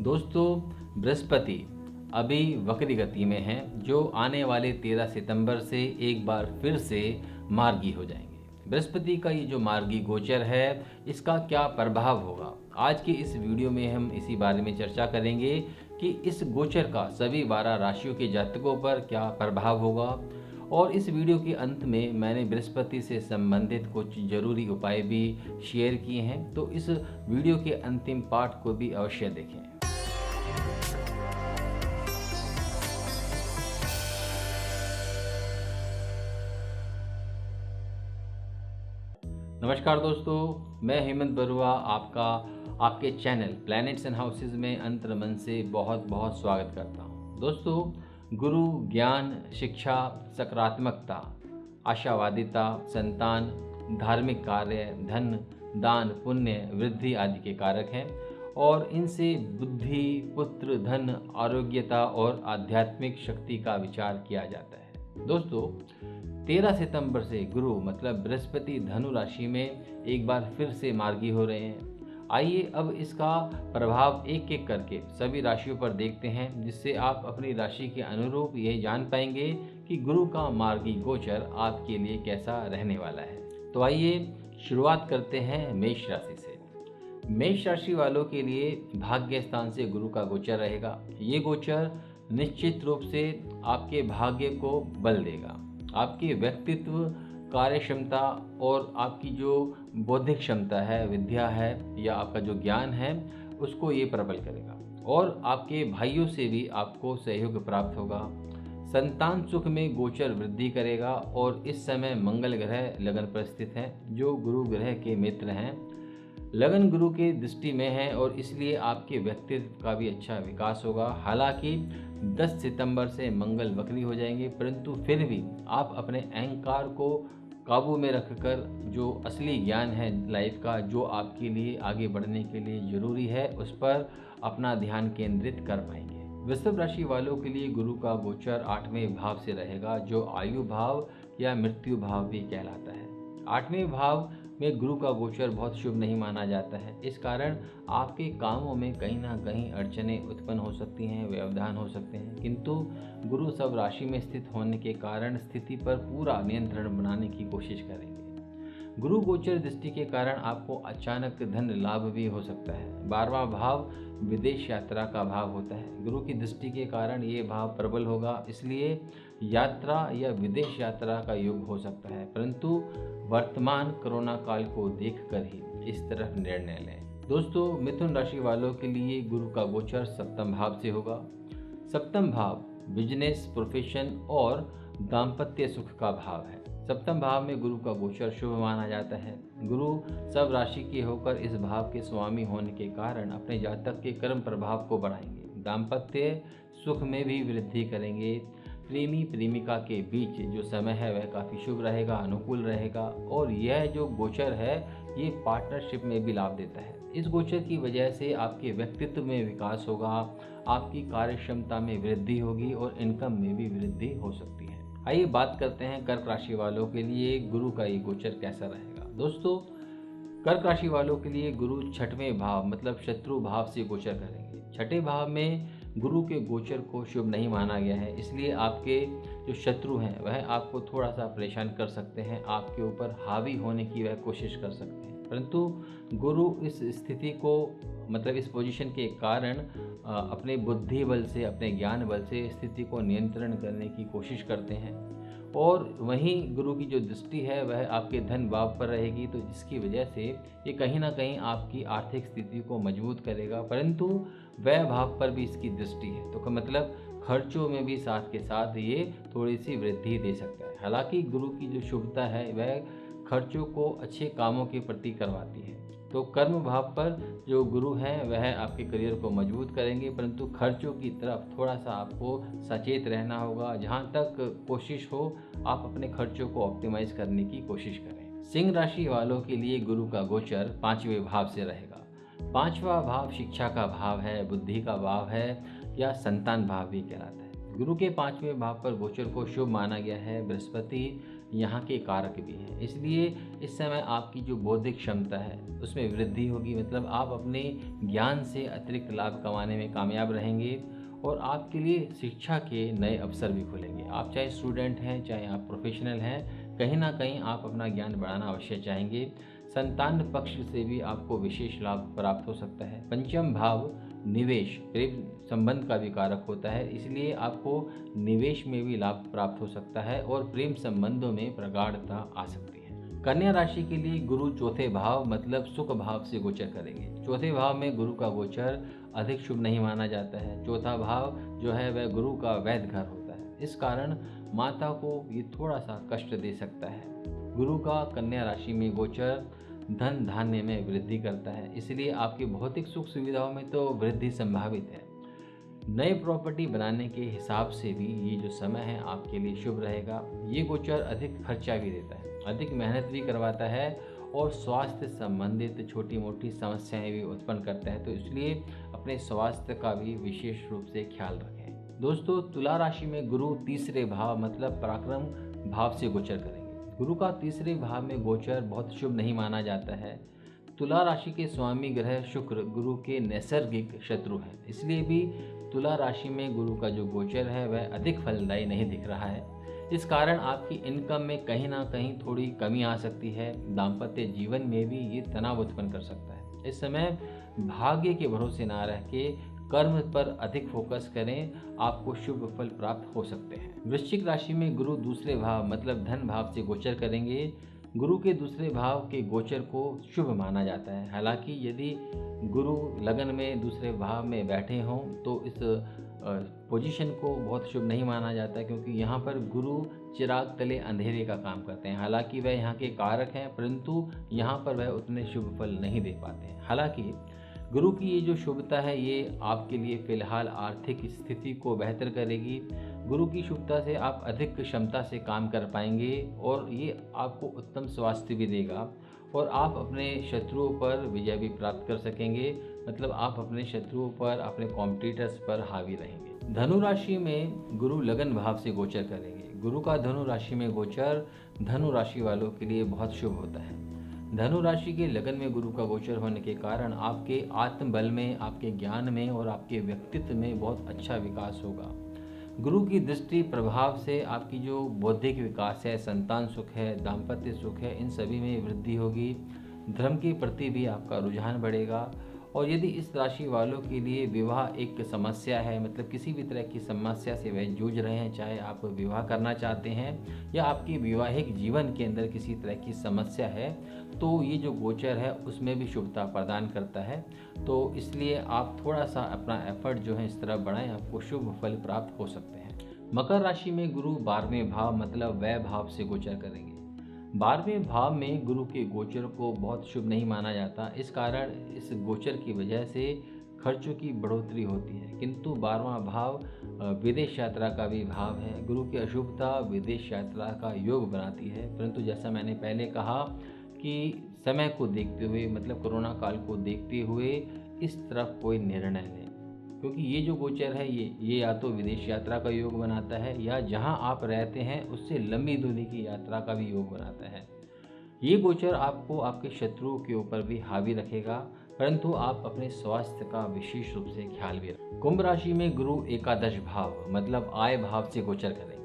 दोस्तों, बृहस्पति अभी वक्री गति में हैं, जो आने वाले 13 सितंबर से एक बार फिर से मार्गी हो जाएंगे। बृहस्पति का ये जो मार्गी गोचर है, इसका क्या प्रभाव होगा, आज की इस वीडियो में हम इसी बारे में चर्चा करेंगे कि इस गोचर का सभी 12 राशियों के जातकों पर क्या प्रभाव होगा। और इस वीडियो के अंत में मैंने बृहस्पति से संबंधित कुछ जरूरी उपाय भी शेयर किए हैं, तो इस वीडियो के अंतिम पार्ट को भी अवश्य देखें। नमस्कार दोस्तों, मैं हेमंत बरुआ आपके चैनल प्लैनेट्स एंड हाउसेस में अंतर मन से बहुत बहुत स्वागत करता हूं। दोस्तों, गुरु ज्ञान, शिक्षा, सकारात्मकता, आशावादिता, संतान, धार्मिक कार्य, धन, दान, पुण्य, वृद्धि आदि के कारक हैं और इनसे बुद्धि, पुत्र, धन, आरोग्यता और आध्यात्मिक शक्ति का विचार किया जाता है। दोस्तों, 13 सितंबर से गुरु मतलब बृहस्पति धनु राशि में एक बार फिर से मार्गी हो रहे हैं। आइए अब इसका प्रभाव एक एक करके सभी राशियों पर देखते हैं, जिससे आप अपनी राशि के अनुरूप ये जान पाएंगे कि गुरु का मार्गी गोचर आपके लिए कैसा रहने वाला है। तो आइए शुरुआत करते हैं मेष राशि से। मेष राशि वालों के लिए भाग्य स्थान से गुरु का गोचर रहेगा। ये गोचर निश्चित रूप से आपके भाग्य को बल देगा। आपके व्यक्तित्व, कार्य क्षमता और आपकी जो बौद्धिक क्षमता है, विद्या है या आपका जो ज्ञान है, उसको ये प्रबल करेगा और आपके भाइयों से भी आपको सहयोग प्राप्त होगा। संतान सुख में गोचर वृद्धि करेगा और इस समय मंगल ग्रह लगन पर स्थित है, जो गुरु ग्रह के मित्र हैं। लगन गुरु के दृष्टि में है और इसलिए आपके व्यक्तित्व का भी अच्छा विकास होगा। हालांकि 10 सितंबर से मंगल वक्री हो जाएंगे, परंतु फिर भी आप अपने अहंकार को काबू में रखकर जो असली ज्ञान है लाइफ का, जो आपके लिए आगे बढ़ने के लिए जरूरी है, उस पर अपना ध्यान केंद्रित कर पाएंगे। वृषभ राशि वालों के लिए गुरु का गोचर 8वें भाव से रहेगा, जो आयु भाव या मृत्यु भाव भी कहलाता है। 8वें भाव में गुरु का गोचर बहुत शुभ नहीं माना जाता है। इस कारण आपके कामों में कहीं ना कहीं अड़चनें उत्पन्न हो सकती हैं, व्यवधान हो सकते हैं, किंतु गुरु सब राशि में स्थित होने के कारण स्थिति पर पूरा नियंत्रण बनाने की कोशिश करेंगे। गुरु गोचर दृष्टि के कारण आपको अचानक धन लाभ भी हो सकता है। 12वां भाव विदेश यात्रा का भाव होता है। गुरु की दृष्टि के कारण ये भाव प्रबल होगा, इसलिए यात्रा या विदेश यात्रा का योग हो सकता है, परंतु वर्तमान कोरोना काल को देखकर ही इस तरफ निर्णय लें। दोस्तों, मिथुन राशि वालों के लिए गुरु का गोचर 7वें भाव से होगा। 7वां भाव बिजनेस, प्रोफेशन और दाम्पत्य सुख का भाव है। 7वें भाव में गुरु का गोचर शुभ माना जाता है। गुरु सब राशि के होकर इस भाव के स्वामी होने के कारण अपने जातक के कर्म प्रभाव को बढ़ाएंगे। दाम्पत्य सुख में भी वृद्धि करेंगे। प्रेमी प्रेमिका के बीच जो समय है वह काफ़ी शुभ रहेगा, अनुकूल रहेगा और यह जो गोचर है ये पार्टनरशिप में भी लाभ देता है। इस गोचर की वजह से आपके व्यक्तित्व में विकास होगा, आपकी कार्य क्षमता में वृद्धि होगी और इनकम में भी वृद्धि हो सकती है। आइए बात करते हैं कर्क राशि वालों के लिए गुरु का ये गोचर कैसा रहेगा। दोस्तों, कर्क राशि वालों के लिए गुरु 6वें भाव मतलब शत्रु भाव से गोचर करेंगे। 6ठे भाव में गुरु के गोचर को शुभ नहीं माना गया है, इसलिए आपके जो शत्रु हैं वह आपको थोड़ा सा परेशान कर सकते हैं, आपके ऊपर हावी होने की वह कोशिश कर सकते हैं, परंतु गुरु इस स्थिति को मतलब इस पोजीशन के कारण अपने बुद्धि बल से, अपने ज्ञान बल से स्थिति को नियंत्रण करने की कोशिश करते हैं। और वहीं गुरु की जो दृष्टि है वह आपके धन भाव पर रहेगी, तो जिसकी वजह से ये कहीं ना कहीं आपकी आर्थिक स्थिति को मजबूत करेगा, परंतु व्यय भाव पर भी इसकी दृष्टि है, तो मतलब खर्चों में भी साथ के साथ ये थोड़ी सी वृद्धि दे सकता है। हालांकि गुरु की जो शुभता है वह खर्चों को अच्छे कामों के प्रति करवाती है। तो कर्म भाव पर जो गुरु हैं वह आपके करियर को मजबूत करेंगे, परंतु खर्चों की तरफ थोड़ा सा आपको सचेत रहना होगा। जहां तक कोशिश हो आप अपने खर्चों को ऑप्टिमाइज करने की कोशिश करें। सिंह राशि वालों के लिए गुरु का गोचर 5वें भाव से रहेगा। 5वां भाव शिक्षा का भाव है, बुद्धि का भाव है या संतान भाव भी कहलाता है। गुरु के 5वें भाव पर गोचर को शुभ माना गया है। बृहस्पति यहाँ के कारक भी हैं। इसलिए इस समय आपकी जो बौद्धिक क्षमता है उसमें वृद्धि होगी, मतलब आप अपने ज्ञान से अतिरिक्त लाभ कमाने में कामयाब रहेंगे और आपके लिए शिक्षा के नए अवसर भी खुलेंगे। आप चाहे स्टूडेंट हैं, चाहे आप प्रोफेशनल हैं, कहीं ना कहीं आप अपना ज्ञान बढ़ाना अवश्य चाहेंगे। संतान पक्ष से भी आपको विशेष लाभ प्राप्त हो सकता है। पंचम भाव निवेश प्रेम संबंध का भी कारक होता है, इसलिए आपको निवेश में भी लाभ प्राप्त हो सकता है और प्रेम संबंधों में प्रगाढ़ता आ सकती है। कन्या राशि के लिए गुरु चौथे भाव मतलब सुख भाव से गोचर करेंगे। चौथे भाव में गुरु का गोचर अधिक शुभ नहीं माना जाता है। चौथा भाव जो है वह गुरु का वैध घर होता है, इस कारण माता को ये थोड़ा सा कष्ट दे सकता है। गुरु का कन्या राशि में गोचर धन धान्य में वृद्धि करता है, इसलिए आपकी भौतिक सुख सुविधाओं में तो वृद्धि संभावित है। नई प्रॉपर्टी बनाने के हिसाब से भी ये जो समय है आपके लिए शुभ रहेगा। ये गोचर अधिक खर्चा भी देता है, अधिक मेहनत भी करवाता है और स्वास्थ्य संबंधित छोटी मोटी समस्याएं भी उत्पन्न करता है, तो इसलिए अपने स्वास्थ्य का भी विशेष रूप से ख्याल रखें। दोस्तों, तुला राशि में गुरु तीसरे भाव मतलब पराक्रम भाव से गोचर करेंगे। गुरु का तीसरे भाव में गोचर बहुत शुभ नहीं माना जाता है। तुला राशि के स्वामी ग्रह शुक्र गुरु के नैसर्गिक शत्रु हैं, इसलिए भी तुला राशि में गुरु का जो गोचर है वह अधिक फलदायी नहीं दिख रहा है। इस कारण आपकी इनकम में कहीं ना कहीं थोड़ी कमी आ सकती है। दाम्पत्य जीवन में भी ये तनाव उत्पन्न कर सकता है। इस समय भाग्य के भरोसे ना रह के कर्म पर अधिक फोकस करें, आपको शुभ फल प्राप्त हो सकते हैं। वृश्चिक राशि में गुरु दूसरे भाव मतलब धन भाव से गोचर करेंगे। गुरु के दूसरे भाव के गोचर को शुभ माना जाता है। हालांकि यदि गुरु लगन में दूसरे भाव में बैठे हों तो इस पोजीशन को बहुत शुभ नहीं माना जाता, क्योंकि यहाँ पर गुरु चिराग तले अंधेरे का काम करते हैं। हालांकि वह यहाँ के कारक हैं, परंतु यहाँ पर वह उतने शुभ फल नहीं दे पाते हैं। हालांकि गुरु की ये जो शुभता है ये आपके लिए फिलहाल आर्थिक स्थिति को बेहतर करेगी। गुरु की शुभता से आप अधिक क्षमता से काम कर पाएंगे और ये आपको उत्तम स्वास्थ्य भी देगा और आप अपने शत्रुओं पर विजय भी प्राप्त कर सकेंगे, मतलब आप अपने शत्रुओं पर, अपने कॉम्पिटिटर्स पर हावी रहेंगे। धनु राशि में गुरु लगन भाव से गोचर करेंगे। गुरु का धनु राशि में गोचर धनु राशि वालों के लिए बहुत शुभ होता है। धनु राशि के लगन में गुरु का गोचर होने के कारण आपके आत्मबल में, आपके ज्ञान में और आपके व्यक्तित्व में बहुत अच्छा विकास होगा। गुरु की दृष्टि प्रभाव से आपकी जो बौद्धिक विकास है, संतान सुख है, दाम्पत्य सुख है, इन सभी में वृद्धि होगी। धर्म के प्रति भी आपका रुझान बढ़ेगा। और यदि इस राशि वालों के लिए विवाह एक समस्या है, मतलब किसी भी तरह की समस्या से वह जूझ रहे हैं, चाहे आप विवाह करना चाहते हैं या आपके वैवाहिक जीवन के अंदर किसी तरह की समस्या है, तो ये जो गोचर है उसमें भी शुभता प्रदान करता है। तो इसलिए आप थोड़ा सा अपना एफर्ट जो है इस तरफ बढ़ाएं, आपको शुभ फल प्राप्त हो सकते हैं। मकर राशि में गुरु 12वें भाव मतलब व्यय भाव से गोचर करेंगे। 12वें भाव में गुरु के गोचर को बहुत शुभ नहीं माना जाता। इस कारण इस गोचर की वजह से खर्चों की बढ़ोतरी होती है, किंतु 12वां भाव विदेश यात्रा का भी भाव है। गुरु की अशुभता विदेश यात्रा का योग बनाती है, परंतु जैसा मैंने पहले कहा कि समय को देखते हुए, मतलब कोरोना काल को देखते हुए इस तरफ कोई निर्णय लें, क्योंकि ये जो गोचर है ये या तो विदेश यात्रा का योग बनाता है या जहां आप रहते हैं उससे लंबी दूरी की यात्रा का भी योग बनाता है। ये गोचर आपको आपके शत्रुओं के ऊपर भी हावी रखेगा, परंतु आप अपने स्वास्थ्य का विशेष रूप से ख्याल भी रखें। कुंभ राशि में गुरु एकादश भाव मतलब आय भाव से गोचर करेंगे।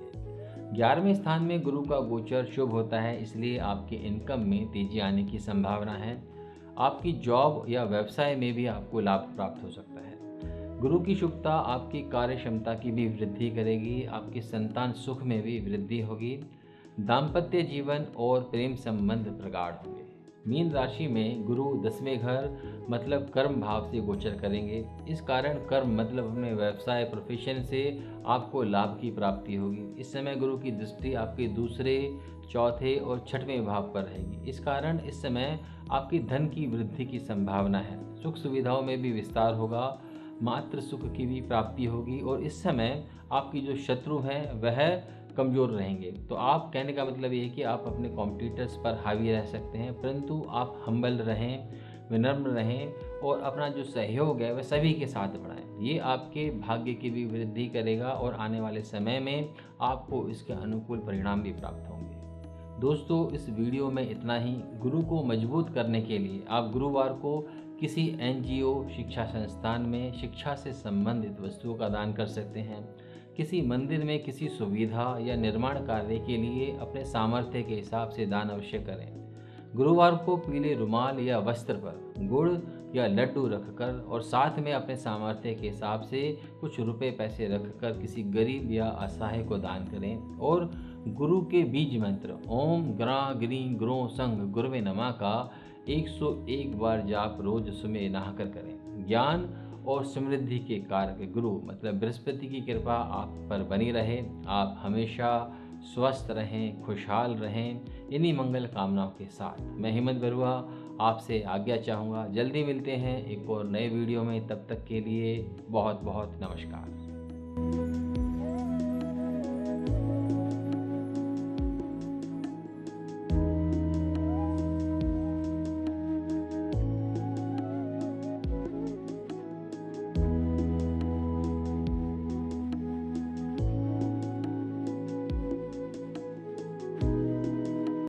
11वें स्थान में गुरु का गोचर शुभ होता है, इसलिए आपके इनकम में तेजी आने की संभावना है। आपकी जॉब या व्यवसाय में भी आपको लाभ प्राप्त हो सकता है। गुरु की शुभता आपकी कार्य क्षमता की भी वृद्धि करेगी, आपके संतान सुख में भी वृद्धि होगी। दाम्पत्य जीवन और प्रेम संबंध प्रगाढ़ होंगे। मीन राशि में गुरु 10वें घर मतलब कर्म भाव से गोचर करेंगे। इस कारण कर्म मतलब अपने व्यवसाय प्रोफेशन से आपको लाभ की प्राप्ति होगी। इस समय गुरु की दृष्टि आपके दूसरे, चौथे और 6वें भाव पर रहेगी। इस कारण इस समय आपकी धन की वृद्धि की संभावना है। सुख सुविधाओं में भी विस्तार होगा, मात्र सुख की भी प्राप्ति होगी और इस समय आपकी जो शत्रु हैं वह कमज़ोर रहेंगे। तो आप कहने का मतलब ये है कि आप अपने कॉम्पिटिटर्स पर हावी रह सकते हैं, परंतु आप हम्बल रहें, विनम्र रहें और अपना जो सहयोग है वह सभी के साथ बढ़ाएं। ये आपके भाग्य की भी वृद्धि करेगा और आने वाले समय में आपको इसके अनुकूल परिणाम भी प्राप्त होंगे। दोस्तों इस वीडियो में इतना ही। गुरु को मजबूत करने के लिए आप गुरुवार को किसी एनजीओ शिक्षा संस्थान में शिक्षा से संबंधित वस्तुओं का दान कर सकते हैं। किसी मंदिर में किसी सुविधा या निर्माण कार्य के लिए अपने सामर्थ्य के हिसाब से दान अवश्य करें। गुरुवार को पीले रुमाल या वस्त्र पर गुड़ या लड्डू रखकर और साथ में अपने सामर्थ्य के हिसाब से कुछ रुपए पैसे रखकर किसी गरीब या असहाय को दान करें। और गुरु के बीज मंत्र ओम ग्रा ग्री ग्रो संग गुरुवे नमः का 101 बार जाप रोज सुबह नहाकर करें। ज्ञान और समृद्धि के कारक गुरु मतलब बृहस्पति की कृपा आप पर बनी रहे। आप हमेशा स्वस्थ रहें, खुशहाल रहें। इन्हीं मंगल कामनाओं के साथ मैं हेमंत बरुआ आपसे आज्ञा चाहूँगा। जल्दी मिलते हैं एक और नए वीडियो में। तब तक के लिए बहुत बहुत नमस्कार।